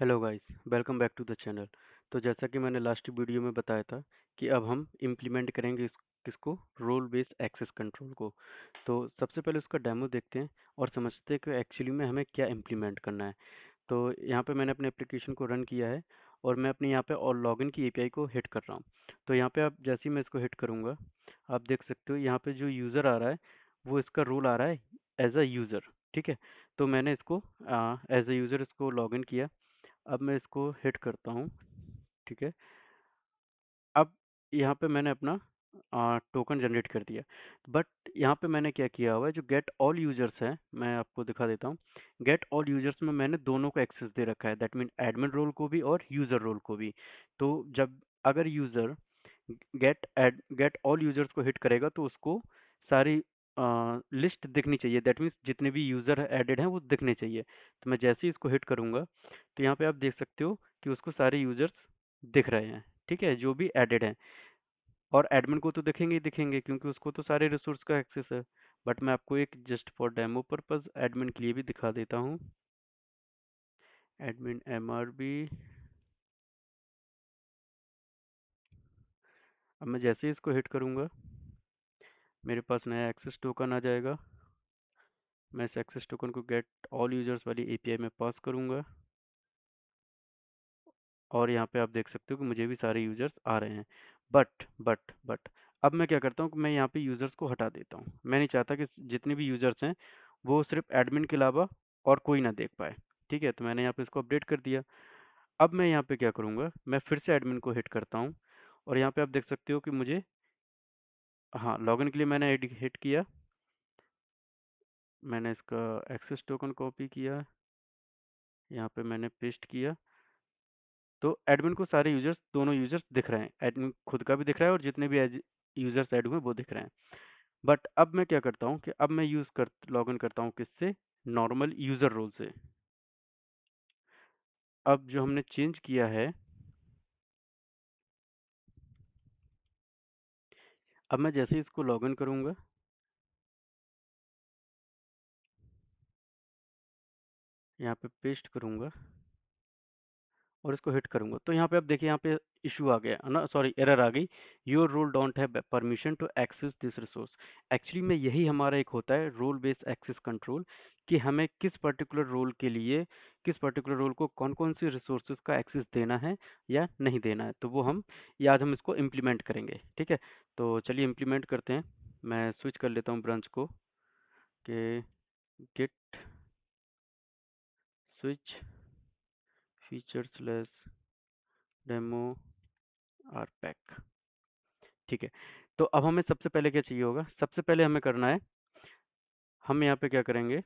Hello guys, welcome back to the channel. तो जैसा कि मैंने लास्ट वीडियो में बताया था कि अब हम इम्प्लीमेंट करेंगे किसको, रोल बेस्ड एक्सेस कंट्रोल को। तो सबसे पहले उसका डेमो देखते हैं और समझते हैं कि एक्चुअली में हमें क्या इम्प्लीमेंट करना है। तो यहाँ पे मैंने अपने एप्लीकेशन को रन किया है और मैं अपने यहाँ पे और लॉगिन की एपीआई को हिट कर रहा हूँ। तो यहाँ पे आप जैसे ही मैं इसको हिट करूँगा, आप देख सकते हो यहाँ पे जो यूज़र आ रहा है वो इसका रोल आ रहा है एज अ यूज़र। ठीक है, तो मैंने इसको एज अ यूज़र इसको लॉगिन किया। अब मैं इसको हिट करता हूँ। ठीक है, अब यहाँ पे मैंने अपना टोकन जनरेट कर दिया। बट यहाँ पे मैंने क्या किया हुआ है, जो गेट ऑल यूजर्स है, मैं आपको दिखा देता हूँ। गेट ऑल यूजर्स में मैंने दोनों को एक्सेस दे रखा है, दैट मीन एडमिन रोल को भी और यूजर रोल को भी। तो जब अगर यूजर गेट ऑल यूजर्स को हिट करेगा तो उसको सारी लिस्ट दिखनी चाहिए, दैट मीन्स जितने भी यूजर एडेड हैं वो दिखने चाहिए। तो मैं जैसे ही इसको हिट करूंगा तो यहाँ पे आप देख सकते हो कि उसको सारे यूजर्स दिख रहे हैं। ठीक है, जो भी एडेड हैं। और एडमिन को तो दिखेंगे ही दिखेंगे क्योंकि उसको तो सारे रिसोर्स का एक्सेस है। बट मैं आपको एक just for demo purpose admin के लिए भी दिखा देता हूँ। Admin MRB। अब मैं जैसे ही इसको हिट करूंगा मेरे पास नया एक्सेस टोकन आ जाएगा। मैं इस एक्सेस टोकन को गेट ऑल यूजर्स वाली एपीआई में पास करूंगा और यहाँ पे आप देख सकते हो कि मुझे भी सारे यूजर्स आ रहे हैं। बट अब मैं क्या करता हूँ कि मैं यहाँ पे यूजर्स को हटा देता हूँ। मैं नहीं चाहता कि जितने भी यूजर्स हैं वो सिर्फ एडमिन के अलावा और कोई ना देख पाए। ठीक है, तो मैंने यहाँ पे इसको अपडेट कर दिया। अब मैं यहाँ पे क्या करूँगा, मैं फिर से एडमिन को हिट करता हूँ और यहाँ पे आप देख सकते हो कि मुझे, हाँ, लॉगिन के लिए मैंने हिट किया। मैंने इसका एक्सेस टोकन कॉपी किया, यहाँ पे मैंने पेस्ट किया। तो एडमिन को सारे यूजर्स, दोनों यूजर्स दिख रहे हैं, एडमिन खुद का भी दिख रहा है और जितने भी यूजर्स ऐड हुए वो दिख रहे हैं। बट अब मैं क्या करता हूँ कि अब मैं लॉगिन करता हूँ किससे, नॉर्मल यूजर रोल से। अब जो हमने चेंज किया है, अब मैं जैसे ही इसको लॉगिन करूँगा, यहाँ पे पेस्ट करूँगा और इसको हिट करूँगा तो यहाँ पे आप देखिए, यहाँ पे इशू आ गया ना, सॉरी, एरर आ गई। Your role don't have permission to access this resource. Actually में यही हमारा एक होता है रोल बेस्ड एक्सेस कंट्रोल, कि हमें किस पर्टिकुलर रोल के लिए, किस पर्टिकुलर रोल को कौन कौन सी रिसोर्सेज का एक्सेस देना है या नहीं देना है। तो वो हम, या आज हम इसको इम्प्लीमेंट करेंगे। ठीक है, तो चलिए इम्प्लीमेंट करते हैं। मैं स्विच कर लेता हूँ ब्रांच को, कि git switch feature slash demo rpack। ठीक है, तो अब हमें सबसे पहले क्या चाहिए होगा, सबसे पहले हमें करना है, हम यहाँ पे क्या करेंगे,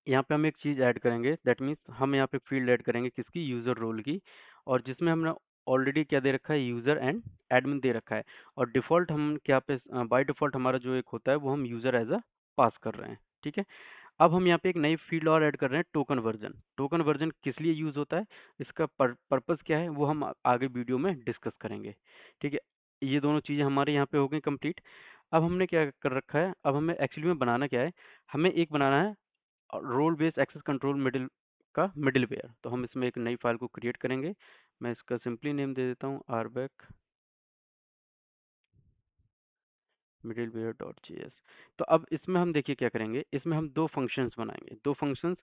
यहाँ पे हम एक चीज़ ऐड करेंगे, दैट मीन्स हम यहाँ पे फील्ड ऐड करेंगे किसकी, यूज़र रोल की। और जिसमें हमने ऑलरेडी क्या दे रखा है, यूज़र एंड एडमिन दे रखा है। और डिफ़ॉल्ट हम क्या पे, बाय डिफ़ॉल्ट हमारा जो एक होता है वो हम यूज़र एज अ पास कर रहे हैं। ठीक है, अब हम यहाँ पे एक नई फील्ड और ऐड कर रहे हैं, टोकन वर्जन। टोकन वर्जन किस लिए यूज़ होता है, इसका पर्पस क्या है, वो हम आगे वीडियो में डिस्कस करेंगे। ठीक है, ये दोनों चीज़ें हमारे यहाँ पे हो गई कंप्लीट। अब हमने क्या कर रखा है, अब हमें एक्चुअली में बनाना क्या है, हमें एक बनाना है role based access control middleware. तो हम इसमें एक नई फाइल को क्रिएट करेंगे। मैं इसका सिंपली नेम दे देता हूँ rback middleware.js। तो अब इसमें हम देखिए क्या करेंगे, इसमें हम दो फंक्शंस बनाएंगे, दो फंक्शंस।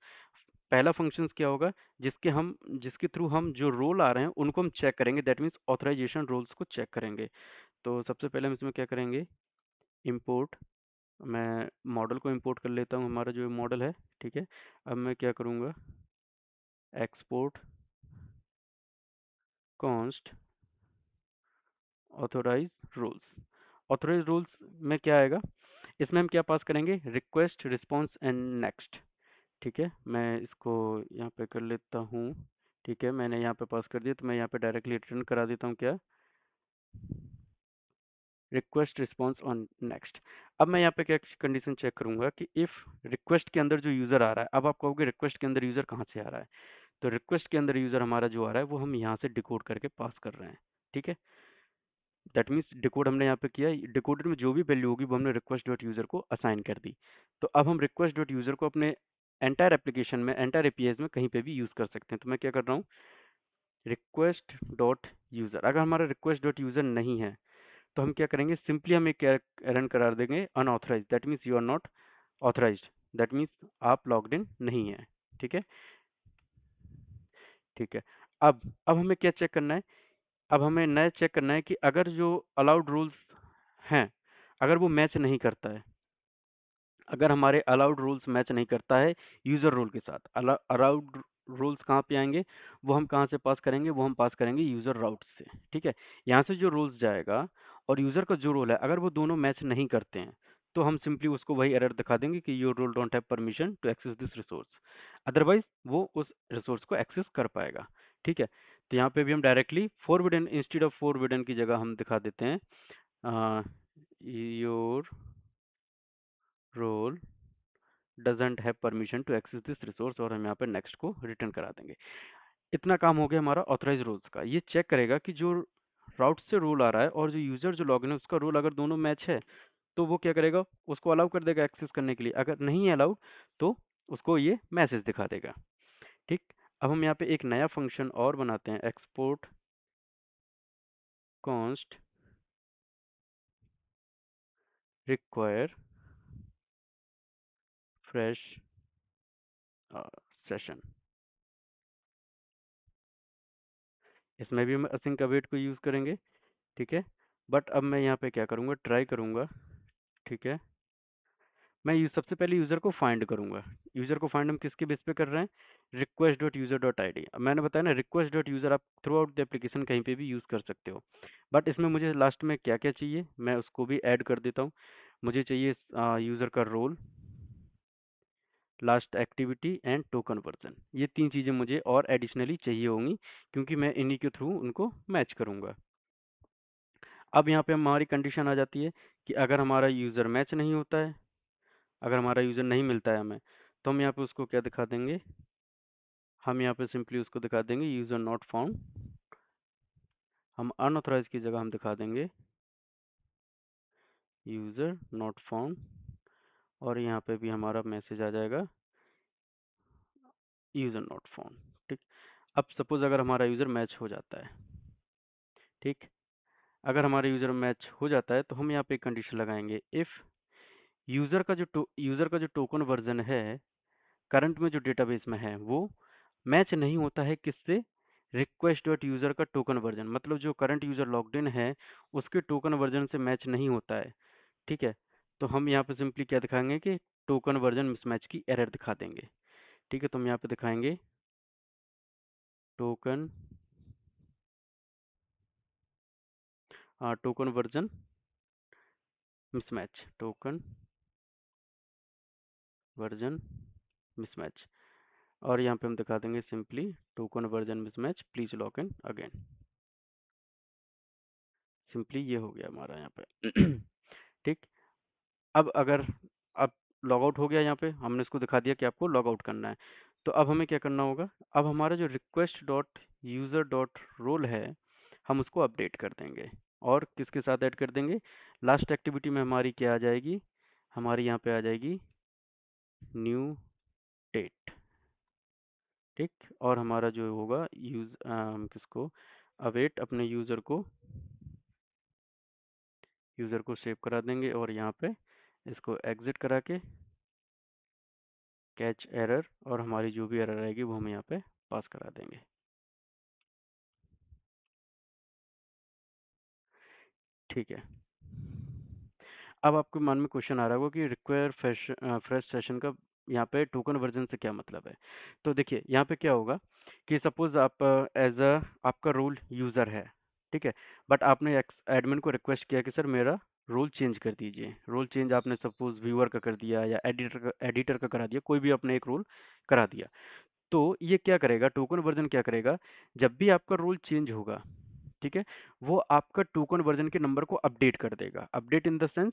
पहला फंक्शंस क्या होगा, जिसके थ्रू हम जो रोल आ रहे हैं उनको हम चेक करेंगे, दैट मीन्स ऑथराइजेशन रोल्स को चेक करेंगे। तो सबसे पहले हम इसमें क्या करेंगे, इंपोर्ट, मैं मॉडल को इंपोर्ट कर लेता हूँ, हमारा जो मॉडल है। ठीक है, अब मैं क्या करूँगा, export const authorize roles. Authorize roles में क्या आएगा, इसमें हम क्या पास करेंगे, रिक्वेस्ट, रिस्पॉन्स एंड नेक्स्ट। ठीक है, मैं इसको यहाँ पे कर लेता हूँ। ठीक है, मैंने यहाँ पे पास कर दिया, तो मैं यहाँ पे डायरेक्टली रिटर्न करा देता हूँ क्या, रिक्वेस्ट, रिस्पॉन्स ऑन नेक्स्ट। अब मैं यहाँ पे क्या कंडीशन चेक करूंगा कि इफ रिक्वेस्ट के अंदर जो यूजर आ रहा है, अब आप कहोगे रिक्वेस्ट के अंदर यूजर कहाँ से आ रहा है, तो रिक्वेस्ट के अंदर यूजर हमारा जो आ रहा है वो हम यहाँ से डिकोड करके पास कर रहे हैं। ठीक है, दैट मीन्स डिकोड हमने यहाँ पे किया, डिकोडर में जो भी वैल्यू होगी वो हमने रिक्वेस्ट डॉट यूजर को असाइन कर दी। तो अब हम रिक्वेस्ट डॉट यूजर को अपने एंटायर एप्लीकेशन में, एंटायर एपीआईज में कहीं पे भी यूज़ कर सकते हैं। तो मैं क्या कर रहा हूँ, रिक्वेस्ट डॉट यूज़र। अगर हमारा रिक्वेस्ट डॉट यूज़र नहीं है तो हम क्या करेंगे, सिंपली हम एक एरर करार देंगे, unauthorized, that means you are not authorized, that means आप लॉग्ड इन नहीं है। ठीक है, ठीक है। अब हमें क्या चेक करना है, अब हमें नया चेक करना है कि अगर जो अलाउड रूल्स हैं, अगर वो मैच नहीं करता है, अगर हमारे अलाउड रूल्स मैच नहीं करता है यूज़र रोल के साथ, अलाउड रूल्स कहाँ पे आएंगे, वो हम कहाँ से पास करेंगे, वो हम पास करेंगे यूज़र राउट से। ठीक है, यहाँ से जो रूल्स जाएगा और यूज़र का जो रोल है, अगर वो दोनों मैच नहीं करते हैं तो हम सिंपली उसको वही एरर दिखा देंगे कि your role don't have permission to access this resource, otherwise वो उस रिसोर्स को एक्सेस कर पाएगा। ठीक है, तो यहाँ पे भी हम directly forbidden, instead of forbidden की जगह हम दिखा देते हैं your role doesn't have permission to access this resource, और हम यहाँ पे नेक्स्ट को रिटर्न करा देंगे। इतना काम हो गया हमारा ऑथराइज रोल्स का। ये चेक करेगा कि जो राउट से रोल आ रहा है और जो यूजर जो लॉगिन है उसका रोल अगर दोनों मैच है तो वो क्या करेगा, उसको अलाउ कर देगा एक्सेस करने के लिए। अगर नहीं है अलाउड तो उसको ये मैसेज दिखा देगा। ठीक, अब हम यहाँ पे एक नया फंक्शन और बनाते हैं, export const require fresh session. इसमें भी हम असिंक अवेट को यूज़ करेंगे। ठीक है, बट अब मैं यहाँ पे क्या करूँगा, ट्राई करूँगा। ठीक है, मैं सबसे पहले यूज़र को फाइंड करूँगा। यूज़र को फाइंड हम किसके बेस पे कर रहे हैं, request dot user dot I D. मैंने बताया ना, रिक्वेस्ट डॉट यूज़र आप थ्रू आउट द एप्लीकेशन कहीं पे भी यूज़ कर सकते हो, बट इसमें मुझे लास्ट में क्या क्या चाहिए मैं उसको भी ऐड कर देता हूँ। मुझे चाहिए यूज़र का role, last activity and token version. ये तीन चीज़ें मुझे और एडिशनली चाहिए होंगी, क्योंकि मैं इन्हीं के थ्रू उनको मैच करूँगा। अब यहाँ पे हमारी कंडीशन आ जाती है कि अगर हमारा यूज़र मैच नहीं होता है, अगर हमारा यूज़र नहीं मिलता है हमें, तो हम यहाँ पे उसको क्या दिखा देंगे, हम यहाँ पे सिंपली उसको दिखा देंगे यूज़र नॉट फाउंड। हम अनऑथराइज की जगह हम दिखा देंगे यूज़र नॉट फाउंड, और यहाँ पे भी हमारा मैसेज आ जाएगा यूज़र नॉट फाउंड। ठीक, अब सपोज अगर हमारा यूज़र मैच हो जाता है, ठीक, अगर हमारा यूज़र मैच हो जाता है तो हम यहाँ पे एक कंडीशन लगाएंगे, इफ़ यूज़र का जो टोकन वर्जन है करंट में जो डेटाबेस में है वो मैच नहीं होता है किससे, रिक्वेस्ट डॉट यूज़र का टोकन वर्जन, मतलब जो करंट यूज़र लॉग्ड इन है उसके टोकन वर्जन से मैच नहीं होता है। ठीक है, तो हम यहाँ पे सिंपली क्या दिखाएंगे कि टोकन वर्जन मिसमैच की एरर दिखा देंगे। ठीक है, तो हम यहाँ पे दिखाएंगे token token version mismatch, token version mismatch, और यहाँ पे हम दिखा देंगे simply token version mismatch, please log in again. Simply ये हो गया हमारा यहाँ पे। ठीक, अब अगर अब लॉग आउट हो गया, यहाँ पे हमने इसको दिखा दिया कि आपको लॉग आउट करना है, तो अब हमें क्या करना होगा, अब हमारा जो request dot user dot roll है हम उसको अपडेट कर देंगे, और किसके साथ ऐड कर देंगे, लास्ट एक्टिविटी में हमारी क्या आ जाएगी, हमारी यहाँ पे आ जाएगी न्यू डेट। ठीक, और हमारा जो होगा हम किसको अवेट अपने यूज़र को सेव करा देंगे, और यहाँ पे इसको एग्जिट करा के कैच एरर, और हमारी जो भी एरर आएगी वो हम यहाँ पे पास करा देंगे। ठीक है, अब आपके मन में क्वेश्चन आ रहा होगा कि रिक्वायर फ्रेश सेशन का यहाँ पे टोकन वर्जन से क्या मतलब है। तो देखिए यहाँ पे क्या होगा कि सपोज आप एज अ आपका रोल यूज़र है, ठीक है, बट आपने एडमिन को रिक्वेस्ट किया कि सर मेरा रोल चेंज कर दीजिए। रोल चेंज आपने सपोज व्यूअर का कर दिया या एडिटर का करा दिया, कोई भी आपने एक रोल करा दिया। तो ये क्या करेगा, टोकन वर्जन क्या करेगा, जब भी आपका रोल चेंज होगा, ठीक है, वो आपका टोकन वर्जन के नंबर को अपडेट कर देगा। अपडेट इन द सेंस,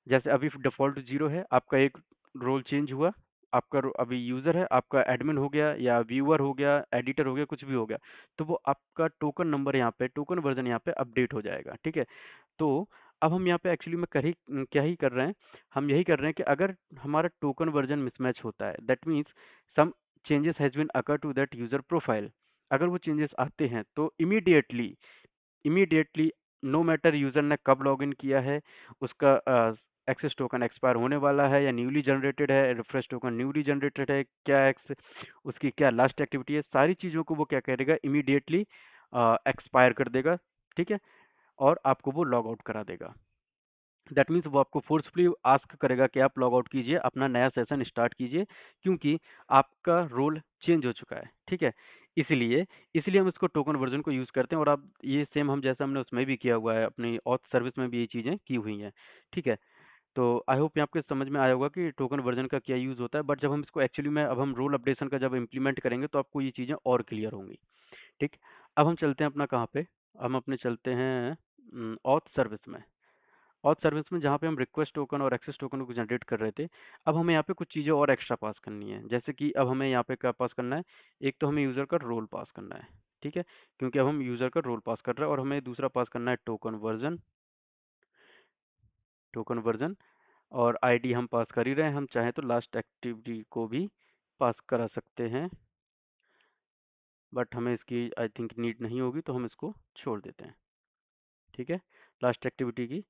जैसे अभी डिफ़ॉल्ट 0 है, आपका एक रोल चेंज हुआ, आपका अभी यूज़र है, आपका एडमिन हो गया या व्यूअर हो गया, एडिटर हो गया, कुछ भी हो गया, तो वो आपका टोकन नंबर यहाँ पे, टोकन वर्जन यहाँ पे अपडेट हो जाएगा। ठीक है, तो अब हम यहाँ पे एक्चुअली में क्या ही कर रहे हैं, हम यही कर रहे हैं कि अगर हमारा टोकन वर्जन मिसमैच होता है, that means some changes has been occur to that user profile, अगर वो चेंजेस आते हैं तो इमीडिएटली नो मैटर यूजर ने कब लॉगिन किया है, उसका एक्सेस टोकन एक्सपायर होने वाला है या न्यूली जनरेटेड है, रिफ्रेश टोकन न्यूली जनरेटेड है, क्या उसकी क्या लास्ट एक्टिविटी है, सारी चीज़ों को वो क्या करेगा, इमीडिएटली एक्सपायर कर देगा। ठीक है, और आपको वो लॉग आउट करा देगा। दैट मीन्स वो आपको फोर्सफुली आस्क करेगा कि आप लॉग आउट कीजिए, अपना नया सेशन स्टार्ट कीजिए, क्योंकि आपका रोल चेंज हो चुका है। ठीक है, इसलिए इसलिए हम इसको टोकन वर्जन को यूज़ करते हैं, और आप ये सेम हम जैसा हमने उसमें भी किया हुआ है, अपनी ऑथ सर्विस में भी ये चीज़ें की हुई हैं। ठीक है, तो आई होप ये आपके समझ में आया होगा कि टोकन वर्जन का क्या यूज़ होता है, बट जब हम इसको एक्चुअली में अब हम रोल अपडेशन का जब इम्प्लीमेंट करेंगे तो आपको ये चीज़ें और क्लियर होंगी। ठीक, अब हम चलते हैं अपना कहाँ पे, हम अपने चलते हैं ऑथ सर्विस में। ऑथ सर्विस में जहाँ पे हम रिक्वेस्ट टोकन और एक्सेस टोकन को जनरेट कर रहे थे, अब हमें यहाँ पे कुछ चीज़ें और एक्स्ट्रा पास करनी है। जैसे कि अब हमें यहाँ पे क्या पास करना है, एक तो हमें यूज़र का रोल पास करना है। ठीक है, क्योंकि अब हम यूज़र का रोल पास कर रहे हैं, और हमें दूसरा पास करना है टोकन वर्जन, और आईडी हम पास कर ही रहे हैं, हम चाहें तो लास्ट एक्टिविटी को भी पास करा सकते हैं, बट हमें इसकी आई थिंक नीड नहीं होगी, तो हम इसको छोड़ देते हैं। ठीक है, लास्ट एक्टिविटी की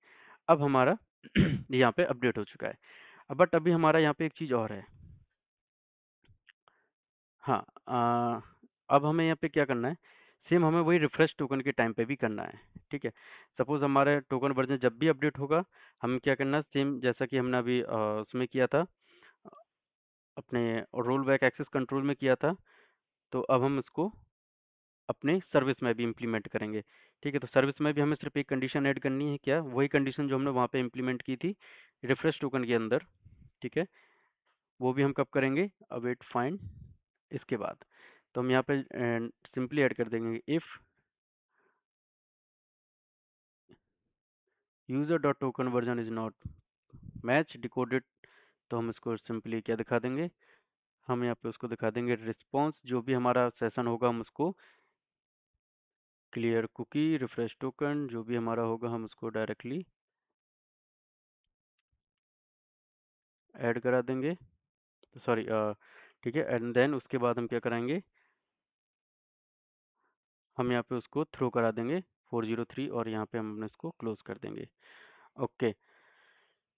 अब हमारा यहाँ पे अपडेट हो चुका है। बट अभी हमारा यहाँ पे एक चीज़ और है। हाँ, अब हमें यहाँ पे क्या करना है, सेम हमें वही रिफ्रेश टोकन के टाइम पे भी करना है। ठीक है, सपोज हमारे टोकन वर्जन जब भी अपडेट होगा, हमें क्या करना है, सेम जैसा कि हमने अभी उसमें किया था, अपने रोल बैक एक्सेस कंट्रोल में किया था, तो अब हम इसको अपने सर्विस में भी इम्प्लीमेंट करेंगे। ठीक है, तो सर्विस में भी हमें सिर्फ एक कंडीशन ऐड करनी है, क्या, वही कंडीशन जो हमने वहाँ पे इम्प्लीमेंट की थी रिफ्रेश टोकन के अंदर। ठीक है, वो भी हम कब करेंगे, अवेट फाइंड इसके बाद। तो हम यहाँ पे सिंपली ऐड कर देंगे if user dot token version is not match decoded, तो हम इसको सिंपली क्या दिखा देंगे, हम यहाँ पे उसको दिखा देंगे रिस्पॉन्स, जो भी हमारा सेशन होगा हम उसको क्लियर कुकी रिफ्रेश टोकन जो भी हमारा होगा हम उसको डायरेक्टली ऐड करा देंगे, सॉरी, ठीक है, एंड देन उसके बाद हम क्या कराएंगे, हम यहाँ पे उसको थ्रो करा देंगे 403, और यहाँ पे हम इसको क्लोज कर देंगे। ओके,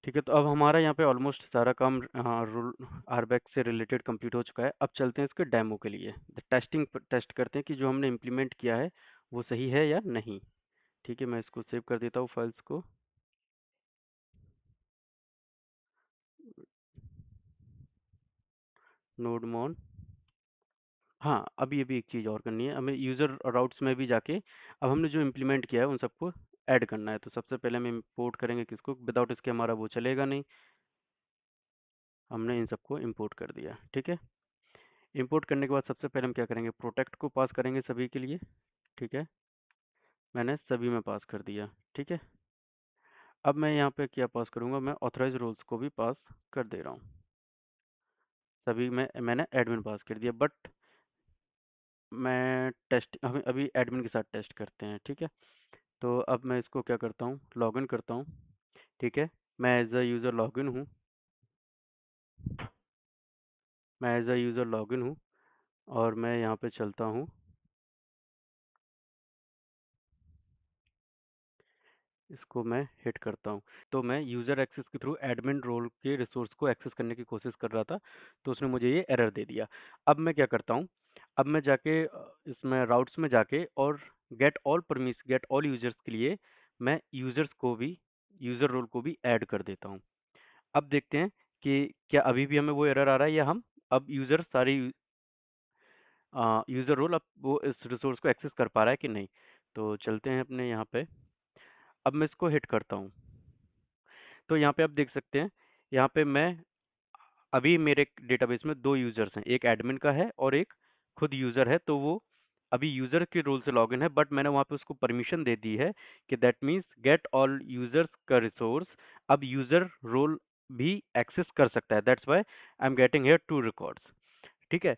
ठीक है, तो अब हमारा यहाँ पे ऑलमोस्ट सारा काम रूल आरबैक से रिलेटेड कंप्लीट हो चुका है। अब चलते हैं इसके डेमो के लिए, टेस्ट करते हैं कि जो हमने इम्प्लीमेंट किया है वो सही है या नहीं। ठीक है, मैं इसको सेव कर देता हूँ फाइल्स को। नोडमोन, हाँ, अभी अभी एक चीज़ और करनी है, हमें यूज़र राउट्स में भी जाके अब हमने जो इम्प्लीमेंट किया है उन सबको ऐड करना है। तो सबसे पहले हम इंपोर्ट करेंगे किसको, विदाउट इसके हमारा वो चलेगा नहीं, हमने इन सबको इंपोर्ट कर दिया। ठीक है, इंपोर्ट करने के बाद सबसे पहले हम क्या करेंगे, प्रोटेक्ट को पास करेंगे सभी के लिए। ठीक है, मैंने सभी में पास कर दिया। ठीक है, अब मैं यहाँ पे क्या पास करूँगा, मैं ऑथराइज रोल्स को भी पास कर दे रहा हूँ, सभी में मैंने एडमिन पास कर दिया। बट मैं टेस्ट हमें अभी एडमिन के साथ टेस्ट करते हैं। ठीक है, तो अब मैं इसको क्या करता हूँ, लॉगिन करता हूँ। ठीक है, मैं एज अ यूज़र लॉगिन हूँ, और मैं यहाँ पे चलता हूँ, इसको मैं हिट करता हूँ। तो मैं यूज़र एक्सेस के थ्रू एडमिन रोल के रिसोर्स को एक्सेस करने की कोशिश कर रहा था, तो उसने मुझे ये एरर दे दिया। अब मैं क्या करता हूँ, अब मैं जाके इसमें राउट्स में जाके और गेट ऑल यूजर्स के लिए मैं यूज़र रोल को भी ऐड कर देता हूँ। अब देखते हैं कि क्या अभी भी हमें वो एरर आ रहा है, या हम अब यूज़र रोल अब वो इस रिसोर्स को एक्सेस कर पा रहा है कि नहीं। तो चलते हैं अपने यहाँ पे, अब मैं इसको हिट करता हूँ, तो यहाँ पे आप देख सकते हैं, यहाँ पे मैं अभी मेरे डेटाबेस में 2 यूज़र्स हैं, एक एडमिन का है और एक खुद यूज़र है, तो वो अभी यूज़र के रोल से लॉगिन है, बट मैंने वहाँ पे उसको परमिशन दे दी है कि that means get all users का रिसोर्स अब यूज़र रोल भी एक्सेस कर सकता है, that's why I am getting here 2 records. ठीक है,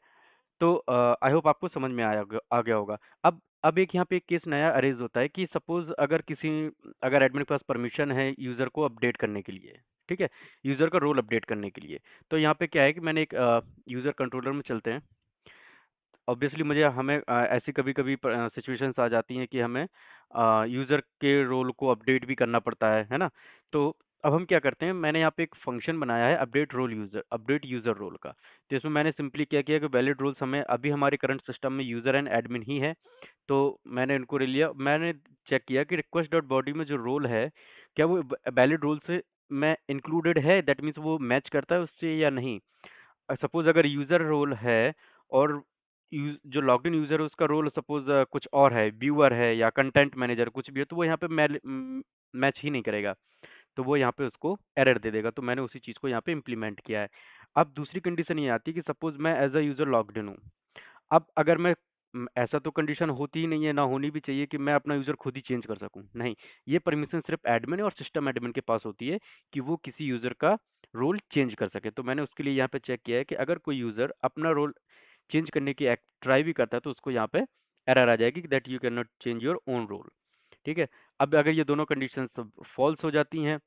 तो आई होप आपको समझ में आ गया होगा। अब अब एक यहाँ पे एक केस नया अरेज होता है कि सपोज अगर एडमिन के पास परमिशन है यूजर को अपडेट करने के लिए, ठीक है, यूजर का रोल अपडेट करने के लिए। तो यहाँ पे क्या है कि मैंने एक यूजर कंट्रोलर में चलते हैं। ऑब्वियसली हमें ऐसी कभी कभी सिचुएशंस आ जाती हैं कि हमें यूजर के रोल को अपडेट भी करना पड़ता है ना। तो अब हम क्या करते हैं, मैंने यहाँ पे एक फंक्शन बनाया है अपडेट यूजर रोल का। तो इसमें मैंने सिंपली क्या किया कि वैलिड रोल्स हमें अभी हमारे करंट सिस्टम में यूजर एंड एडमिन ही है। तो मैंने इनको ले लिया, मैंने चेक किया कि रिक्वेस्ट डॉट बॉडी में जो रोल है, क्या वो वैलिड रोल से मैं इंक्लूडेड है, दैट मीन्स वो मैच करता है उससे या नहीं। सपोज अगर यूजर रोल है और जो लॉग्ड इन यूजर है उसका रोल सपोज कुछ और है, व्यूअर है या कंटेंट मैनेजर कुछ भी है, तो वो यहाँ पे मैच ही नहीं करेगा। तो वो यहाँ पे उसको एरर दे देगा। तो मैंने उसी चीज़ को यहाँ पे इम्प्लीमेंट किया है। अब दूसरी कंडीशन ये आती है कि सपोज मैं as a user logged in हूँ। अब अगर ऐसा तो कंडीशन होती ही नहीं है, ना होनी भी चाहिए कि मैं अपना यूज़र खुद ही चेंज कर सकूँ, नहीं। ये परमिशन सिर्फ़ एडमिन और सिस्टम एडमिन के पास होती है कि वो किसी यूज़र का रोल चेंज कर सके। तो मैंने उसके लिए यहाँ पे चेक किया है कि अगर कोई यूज़र अपना रोल चेंज करने की ट्राई भी करता है, तो उसको यहाँ पे एरर आ जाएगी that you can not change your own role, ठीक है। अब अगर ये दोनों कंडीशंस फॉल्स हो जाती हैं,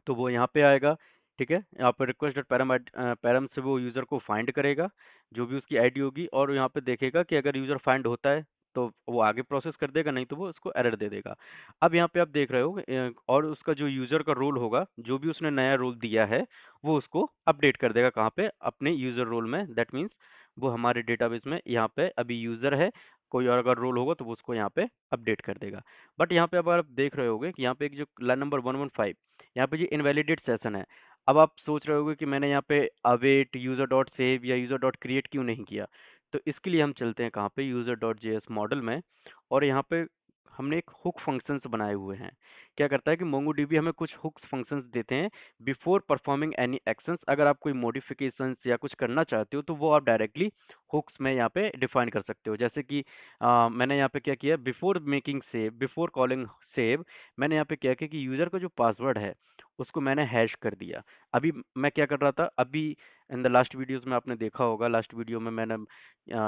तो वो यहाँ पे आएगा, ठीक है। यहाँ पे रिक्वेस्ट डॉट पैरम से वो यूज़र को फाइंड करेगा, जो भी उसकी आईडी होगी, और यहाँ पे देखेगा कि अगर यूज़र फाइंड होता है तो वो आगे प्रोसेस कर देगा, नहीं तो वो उसको एरर दे देगा। अब यहाँ पे आप देख रहे हो और उसका जो यूज़र का रोल होगा, जो भी उसने नया रोल दिया है, वो उसको अपडेट कर देगा कहाँ पे, अपने यूज़र रोल में। दैट मीन्स वो हमारे डेटाबेस में यहाँ पे अभी यूज़र है, कोई और अगर रोल होगा तो वो उसको यहाँ पे अपडेट कर देगा। बट यहाँ पे अब आप देख रहे होगे कि यहाँ पे एक जो लाइन नंबर 115, यहाँ पे ये इनवैलिडेट सेशन है। अब आप सोच रहे होगे कि मैंने यहाँ पे अवेट यूजर डॉट सेव या यूजर डॉट क्रिएट क्यों नहीं किया। तो इसके लिए हम चलते हैं कहाँ पे, यूजर डॉट जेएस मॉडल में। और यहाँ पे हमने एक हुक फंक्शंस बनाए हुए हैं। क्या करता है कि मोंगोडीबी हमें कुछ हुक्स फंक्शंस देते हैं बिफोर परफॉर्मिंग एनी एक्शंस। अगर आप कोई मॉडिफिकेशंस या कुछ करना चाहते हो तो वो आप डायरेक्टली हुक्स में यहाँ पे डिफाइन कर सकते हो। जैसे कि मैंने यहाँ पे क्या किया, बिफोर कॉलिंग सेव, मैंने यहाँ पे क्या किया कि यूजर का जो पासवर्ड है उसको मैंने हैश कर दिया। अभी मैं क्या कर रहा था, अभी इन द लास्ट वीडियोस में आपने देखा होगा, लास्ट वीडियो में मैंने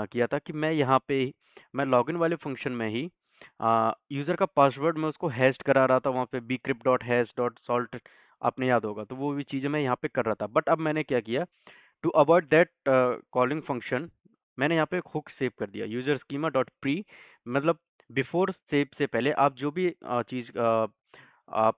किया था कि मैं यहाँ पे मैं लॉगिन वाले फंक्शन में ही यूजर का पासवर्ड मैं उसको हैश करा रहा था, वहाँ पे bcrypt dot hash dot salt, आपने याद होगा। तो वो भी चीज़ें मैं यहाँ पे कर रहा था। बट अब मैंने क्या किया, to avoid that calling function, मैंने यहाँ पे एक हुक सेव कर दिया, यूजर स्कीमा डॉट प्री। मतलब बिफोर सेव से पहले आप जो भी चीज़ आप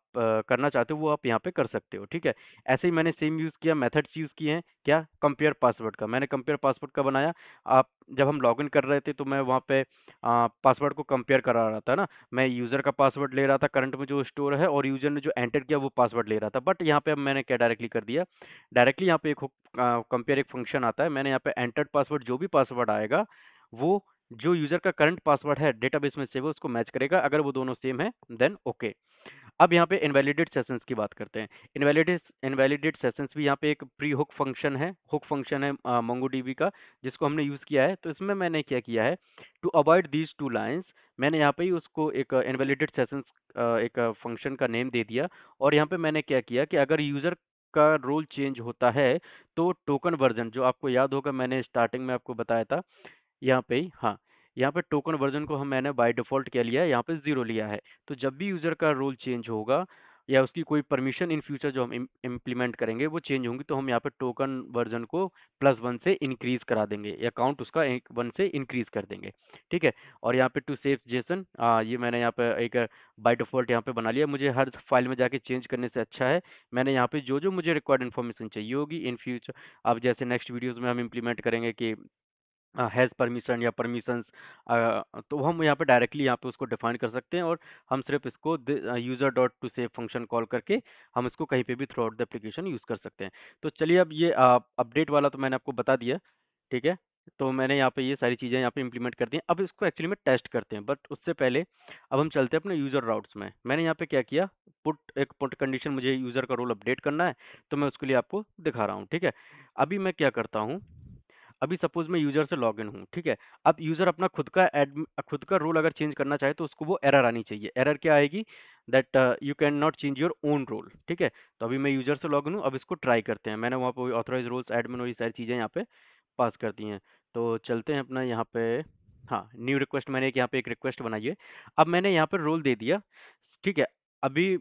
करना चाहते हो वो आप यहाँ पे कर सकते हो, ठीक है। ऐसे ही मैंने सेम यूज़ किया, मेथड्स यूज़ किए हैं, क्या, कंपेयर पासवर्ड का। मैंने कंपेयर पासवर्ड का बनाया। आप जब हम लॉगिन कर रहे थे तो मैं वहाँ पे पासवर्ड को कंपेयर करा रहा था ना। मैं यूज़र का पासवर्ड ले रहा था करंट में जो स्टोर है, और यूज़र ने जो एंटर किया वो पासवर्ड ले रहा था। बट यहाँ पे अब मैंने क्या डायरेक्टली कर दिया, डायरेक्टली यहाँ पे एक कंपेयर एक फंक्शन आता है। मैंने यहाँ पे एंटर्ड पासवर्ड, जो भी पासवर्ड आएगा वो जो यूज़र का करंट पासवर्ड है डेटाबेस में सेव है उसको मैच करेगा। अगर वो दोनों सेम है देन ओके। अब यहाँ पे इनवैलिडेट सेशंस की बात करते हैं। इनवैलिडेट सेशंस भी यहाँ पे एक प्री हुक फंक्शन है मोंगोडीबी का, जिसको हमने यूज़ किया है। तो इसमें मैंने क्या किया है, to avoid these two lines, मैंने यहाँ पे ही उसको एक इनवैलिडेट सेशंस एक फंक्शन का नेम दे दिया। और यहाँ पे मैंने क्या किया कि अगर यूज़र का रोल चेंज होता है तो टोकन वर्जन, जो आपको याद होगा मैंने स्टार्टिंग में आपको बताया था, यहाँ पे ही, हाँ, यहाँ पे टोकन वर्जन को मैंने बाय डिफ़ॉल्ट क्या लिया है, यहाँ पे 0 लिया है। तो जब भी यूज़र का रोल चेंज होगा या उसकी कोई परमिशन इन फ्यूचर जो हम इम्प्लीमेंट करेंगे वो चेंज होंगी, तो हम यहाँ पे टोकन वर्जन को +1 से इंक्रीज़ करा देंगे, या काउंट उसका 1 से इंक्रीज़ कर देंगे, ठीक है। और यहाँ पे टू सेव जेसन, ये मैंने यहाँ पे एक बाय डिफ़ॉल्ट यहाँ पे बना लिया। मुझे हर फाइल में जाके चेंज करने से अच्छा है, मैंने यहाँ पे जो-जो मुझे रिक्वायर्ड इन्फॉर्मेशन चाहिए होगी इन फ्यूचर, अब जैसे नेक्स्ट वीडियोज़ में हम इम्प्लीमेंट करेंगे कि हैज़ परमिशन या परमिशंस, तो हम यहाँ पे डायरेक्टली यहाँ पे उसको डिफाइन कर सकते हैं। और हम सिर्फ इसको user dot to save function call करके हम इसको कहीं पे भी through out the application use कर सकते हैं। तो चलिए, अब ये अपडेट वाला तो मैंने आपको बता दिया, ठीक है। तो मैंने यहाँ पे ये सारी चीज़ें यहाँ पे इम्प्लीमेंट कर दी हैं। अब इसको एक्चुअली में टेस्ट करते हैं, बट उससे पहले अब हम चलते हैं अपने यूज़र राउट्स में। मैंने यहाँ पे क्या किया, पुट कंडीशन, मुझे यूज़र का रोल अपडेट करना है, तो मैं उसके लिए आपको दिखा रहा हूँ, ठीक है। अभी मैं क्या करता हूँ, अभी सपोज मैं यूजर से लॉगिन हूँ, ठीक है। अब यूजर अपना खुद का रोल अगर चेंज करना चाहे तो उसको वो एरर आनी चाहिए। एरर क्या आएगी, that you can not change your own role, ठीक है। तो अभी मैं यूजर से लॉगिन हूँ, अब इसको ट्राई करते हैं। मैंने वहाँ पे ऑथराइज रोल्स एडमिन और ये सारी चीज़ें यहाँ पे पास कर दी हैं। तो चलते हैं अपना यहाँ पे, हाँ, न्यू रिक्वेस्ट मैंने एक यहाँ पे एक रिक्वेस्ट बनाई है। अब मैंने यहाँ पे रोल दे दिया, ठीक है। अभी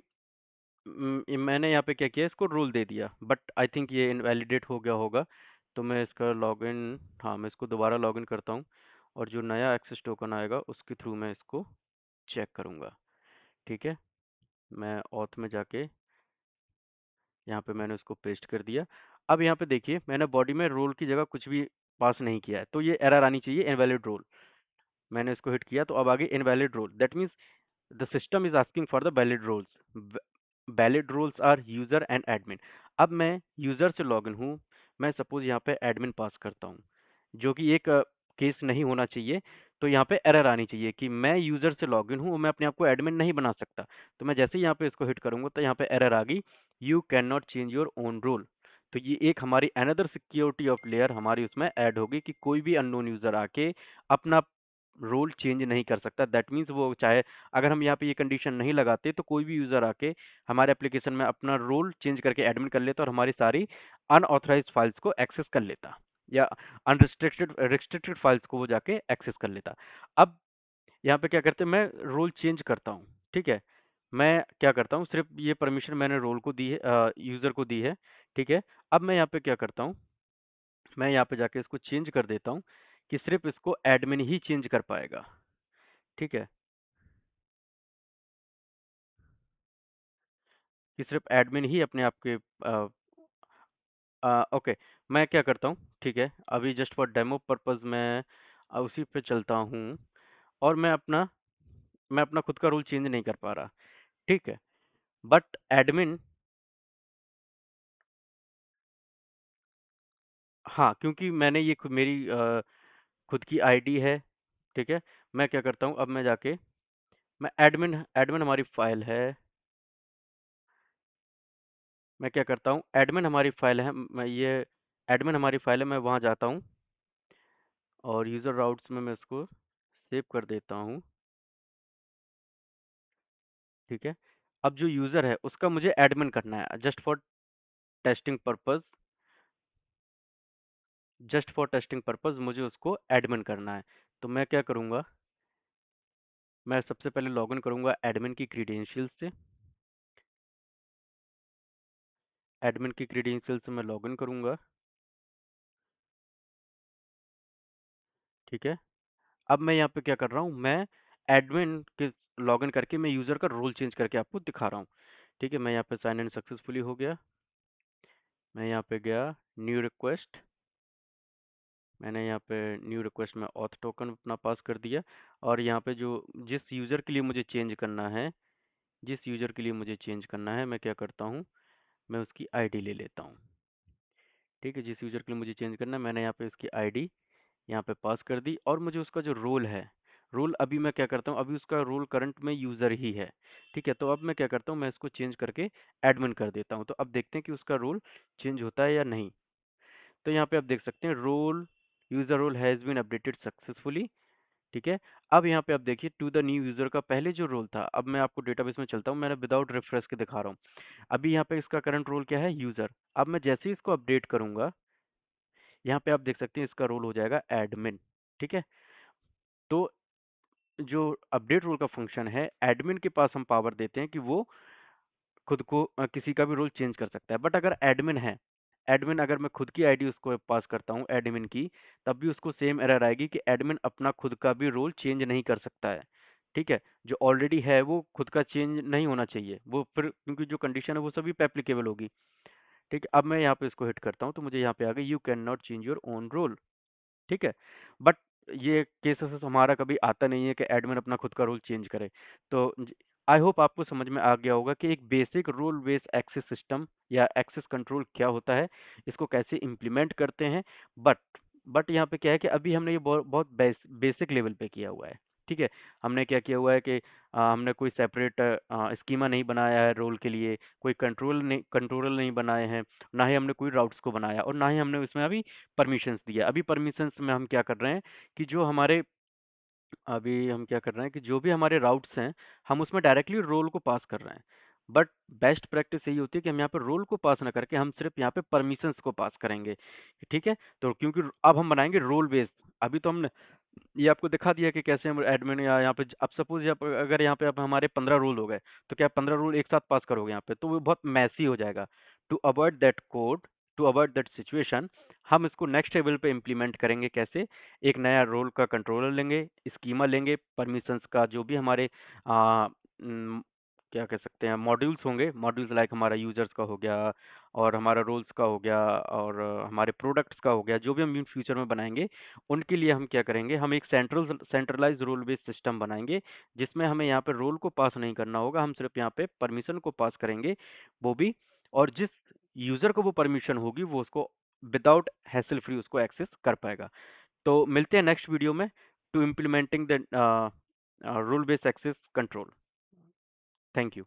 मैंने यहाँ पे क्या किया, इसको रोल दे दिया, बट आई थिंक ये इनवैलिडेट हो गया होगा। तो मैं इसका लॉगिन, हाँ मैं इसको दोबारा लॉगिन करता हूँ, और जो नया एक्सेस टोकन आएगा उसके थ्रू मैं इसको चेक करूँगा। ठीक है, मैं ऑथ में जाके यहाँ पे मैंने उसको पेस्ट कर दिया। अब यहाँ पे देखिए, मैंने बॉडी में रोल की जगह कुछ भी पास नहीं किया है, तो ये एरर आनी चाहिए, इनवैलिड रोल। मैंने इसको हिट किया तो अब आगे invalid role, that means the system is asking for the valid roles. Valid roles are user and admin. अब मैं यूजर से लॉगिन हूँ, मैं सपोज यहाँ पे एडमिन पास करता हूँ, जो कि एक केस नहीं होना चाहिए। तो यहाँ पे एरर आनी चाहिए कि मैं यूजर से लॉगिन हूँ, मैं अपने आप को एडमिन नहीं बना सकता। तो मैं जैसे ही यहाँ पे इसको हिट करूंगा तो यहाँ पे एरर आ गई, you can not change your own role. तो ये एक हमारी अनदर सिक्योरिटी ऑफ लेयर हमारी उसमें ऐड होगी कि कोई भी अननोन यूजर आके अपना रोल चेंज नहीं कर सकता। दैट मीन्स वो चाहे, अगर हम यहाँ पे ये कंडीशन नहीं लगाते तो कोई भी यूजर आके हमारे एप्लीकेशन में अपना रोल चेंज करके एडमिन कर लेता और हमारी सारी अनऑथराइज्ड फाइल्स को एक्सेस कर लेता, या अनरिस्ट्रिक्टेड रिस्ट्रिक्टेड फाइल्स को वो जाके एक्सेस कर लेता। अब यहाँ पे क्या करते हैं, मैं रोल चेंज करता हूँ, ठीक है। मैं क्या करता हूँ, सिर्फ ये परमिशन मैंने रोल को दी है, यूजर को दी है, ठीक है। अब मैं यहाँ पे क्या करता हूँ, मैं यहाँ पे जाके इसको चेंज कर देता हूँ कि सिर्फ इसको एडमिन ही चेंज कर पाएगा, ठीक है, कि सिर्फ एडमिन ही अपने आप के ओके। मैं क्या करता हूँ, ठीक है, अभी जस्ट फॉर डेमो पर्पस मैं उसी पे चलता हूँ, और मैं अपना खुद का रोल चेंज नहीं कर पा रहा, ठीक है। बट एडमिन, हाँ, क्योंकि मैंने ये मेरी खुद की आईडी है, ठीक है। मैं क्या करता हूँ, अब मैं जाके, मैं एडमिन एडमिन हमारी फाइल है, मैं क्या करता हूँ, एडमिन हमारी फाइल है, मैं ये एडमिन हमारी फाइल है, मैं वहाँ जाता हूँ और यूज़र राउट्स में मैं इसको सेव कर देता हूँ, ठीक है। अब जो यूज़र है उसका मुझे एडमिन करना है, testing purpose just for testing purpose मुझे उसको एडमिन करना है। तो मैं क्या करूँगा, मैं सबसे पहले लॉगिन करूँगा एडमिन की क्रीडेंशियल से, एडमिन की क्रीडेंशियल से मैं लॉगिन करूँगा, ठीक है। अब मैं यहाँ पे क्या कर रहा हूँ, मैं एडमिन के लॉगिन करके मैं यूज़र का रोल चेंज करके आपको दिखा रहा हूँ, ठीक है। मैं यहाँ पे साइन इन सक्सेसफुली हो गया, मैं यहाँ पे गया न्यू रिक्वेस्ट, मैंने यहाँ पे न्यू रिक्वेस्ट में ऑथ टोकन अपना पास कर दिया, और यहाँ पे जो जिस यूज़र के लिए मुझे चेंज करना है, जिस यूज़र के लिए मुझे चेंज करना है, मैं क्या करता हूँ, मैं उसकी आईडी ले लेता हूँ, ठीक है। जिस यूज़र के लिए मुझे चेंज करना है, मैंने यहाँ पे उसकी आईडी यहाँ पे पास कर दी, और मुझे उसका जो रोल है, रोल अभी मैं क्या करता हूँ, अभी उसका रोल करंट में यूज़र ही है, ठीक है। तो अब मैं क्या करता हूँ, मैं इसको चेंज करके एडमिन कर देता हूँ। तो अब देखते हैं कि उसका रोल चेंज होता है या नहीं। तो यहाँ पे आप देख सकते हैं, role user role has been updated successfully, ठीक है। अब यहाँ पे आप देखिए, टू द न्यू यूज़र का पहले जो रोल था, अब मैं आपको डेटाबेस में चलता हूँ, मैंने विदाउट रिफ्रेश के दिखा रहा हूँ। अभी यहाँ पे इसका करंट रोल क्या है, यूज़र। अब मैं जैसे ही इसको अपडेट करूँगा, यहाँ पे आप देख सकते हैं इसका रोल हो जाएगा एडमिन, ठीक है। तो जो अपडेट रोल का फंक्शन है, एडमिन के पास हम पावर देते हैं कि वो खुद को किसी का भी रोल चेंज कर सकता है। बट अगर एडमिन है, एडमिन अगर मैं खुद की आईडी उसको पास करता हूँ एडमिन की, तब भी उसको सेम एरर आएगी कि एडमिन अपना खुद का भी रोल चेंज नहीं कर सकता है, ठीक है। जो ऑलरेडी है वो खुद का चेंज नहीं होना चाहिए, वो फिर क्योंकि जो कंडीशन है वो सभी पे एप्लीकेबल होगी, ठीक है। अब मैं यहाँ पे इसको हिट करता हूँ तो मुझे यहाँ पे आ गया, you can not change your own role, ठीक है। बट ये केसेस हमारा कभी आता नहीं है कि एडमिन अपना खुद का रोल चेंज करे। तो आई होप आपको समझ में आ गया होगा कि एक basic role based access system या एक्सेस कंट्रोल क्या होता है, इसको कैसे इम्प्लीमेंट करते हैं। बट बट यहाँ पे क्या है कि अभी हमने ये बहुत बहुत बेसिक लेवल पे किया हुआ है, ठीक है। हमने क्या किया हुआ है कि हमने कोई सेपरेट स्कीमा नहीं बनाया है रोल के लिए, कोई कंट्रोलर नहीं बनाए हैं, ना ही हमने कोई राउट्स को बनाया, और ना ही हमने उसमें अभी परमिशंस दिया। अभी परमिशंस में हम क्या कर रहे हैं कि जो हमारे अभी हम क्या कर रहे हैं कि जो भी हमारे राउट्स हैं, हम उसमें डायरेक्टली रोल को पास कर रहे हैं। बट बेस्ट प्रैक्टिस यही होती है कि हम यहाँ पे रोल को पास ना करके हम सिर्फ यहाँ पे परमिशंस को पास करेंगे, ठीक है। तो क्योंकि अब हम बनाएंगे रोल बेस्ड, अभी तो हमने ये आपको दिखा दिया कि कैसे हम एडमिन या यहाँ पे अब सपोज अगर यहाँ पे अब हमारे 15 रूल हो गए, तो क्या 15 रूल एक साथ पास करोगे यहाँ पे, तो वो बहुत मैसी हो जाएगा। To avoid that code, to avoid that situation, हम इसको नेक्स्ट लेवल पे इम्प्लीमेंट करेंगे कैसे? एक नया रोल का कंट्रोलर लेंगे, स्कीमा लेंगे, परमिशंस का जो भी हमारे आ, न, क्या कह सकते हैं, मॉड्यूल्स होंगे, मॉड्यूल्स लाइक हमारा यूजर्स का हो गया, और हमारा रोल्स का हो गया, और हमारे प्रोडक्ट्स का हो गया, जो भी हम इन फ्यूचर में बनाएंगे, उनके लिए हम क्या करेंगे, हम एक सेंट्रलाइज रोल बेस्ड सिस्टम बनाएंगे, जिसमें हमें यहाँ पे रोल को पास नहीं करना होगा, हम सिर्फ यहाँ पे परमिशन को पास करेंगे, वो भी, और जिस यूजर को वो परमिशन होगी वो उसको विदाउट हैसल फ्री उसको एक्सेस कर पाएगा। तो मिलते हैं नेक्स्ट वीडियो में to implementing the role based access control. Thank you.